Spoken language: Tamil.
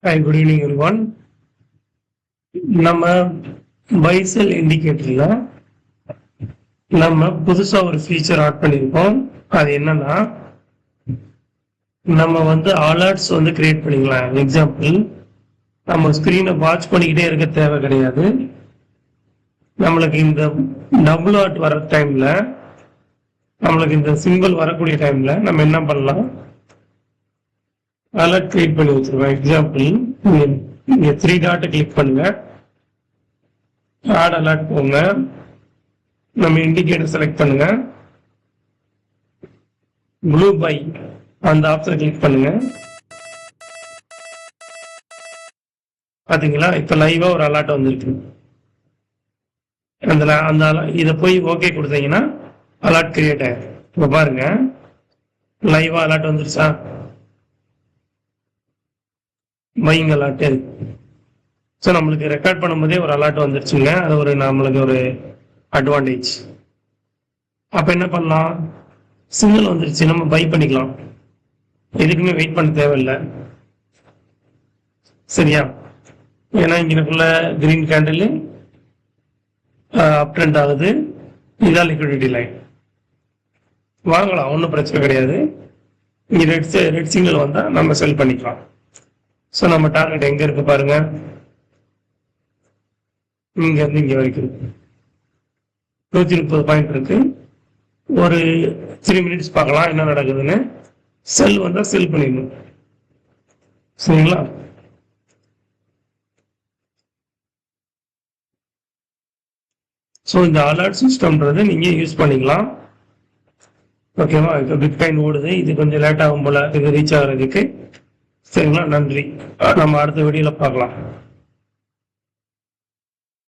Hi, good evening everyone. நம்ம பைசல் இண்டிகேட்டர்ல நம்ம புதுசா ஒரு ஃபீச்சர் ஆட் பண்ணியிருக்கோம். அது என்னன்னா நம்ம அலர்ட்ஸ் கிரியேட் பண்ணிக்கலாம். எக்ஸாம்பிள், நம்ம ஸ்கிரீனை வாட்ச் பண்ணிக்கிட்டே இருக்க தேவை கிடையாது. நம்மளுக்கு இந்த டபுள் ஆட் வர டைம்ல, நம்மளுக்கு இந்த சிம்பிள் வரக்கூடிய டைம்ல நம்ம என்ன பண்ணலாம், அலர்ட் கிரியேட் பண்ணி வச்சிருக்கோம். எக்ஸாம்பிள், நீங்க 3 டாட்டை கிளிக் பண்ணுங்க, ஆட் அலர்ட் போங்க, நம்ம இண்டிகேட்டர் செலக்ட் பண்ணுங்க, ப்ளூ பை அந்த ஆப்ஷனை கிளிக் பண்ணுங்க. பாத்தீங்களா, இப்ப லைவா ஒரு அலர்ட் வந்திருக்கு. அந்த இதை போய் ஓகே கொடுத்தீங்கன்னா அலர்ட் கிரியேட் ஆயிடும். இப்ப பாருங்க, லைவா அலர்ட் வந்துருச்சா, பையிங் அலர்ட். ஸோ நம்மளுக்கு ரெக்கார்ட் பண்ணும்போதே ஒரு அலர்ட் வந்துருச்சுங்க. அது நம்மளுக்கு ஒரு அட்வான்டேஜ். அப்ப என்ன பண்ணலாம், சிக்னல் வந்துருச்சு, நம்ம பை பண்ணிக்கலாம், எதுக்குமே வெயிட் பண்ண தேவையில்லை. சரியா? ஏன்னா இங்கக்குள்ள கிரீன் கேண்டில் அப் ட்ரெண்ட் ஆகுது, இதான் லிக்விடிட்டி லைன். வாங்கலாம், ஒன்றும் பிரச்சனை கிடையாது. இங்க ரெட் சிக்னல் வந்தா நம்ம செல் பண்ணிக்கலாம். ஸோ நம்ம டார்கெட் எங்க இருக்கு பாருங்க, இங்க இருந்து இங்க வரைக்கும் 130 பாயிண்ட் இருக்கு. ஒரு 3 மினிட்ஸ் பார்க்கலாம் என்ன நடக்குதுன்னு. செல் வந்தா செல் பண்ணிடணும். சரிங்களா? ஸோ இந்த அலர்ட் சிஸ்டம்ன்றது நீங்க யூஸ் பண்ணிக்கலாம். ஓகேவா? இப்போ பிட்காயின் ஓடுது, இது கொஞ்சம் லேட் ஆகும் போல இது ரீச் ஆகிறதுக்கு. சரிங்களா? நன்றி. நம்ம அடுத்த வீடியோல பார்க்கலாம்.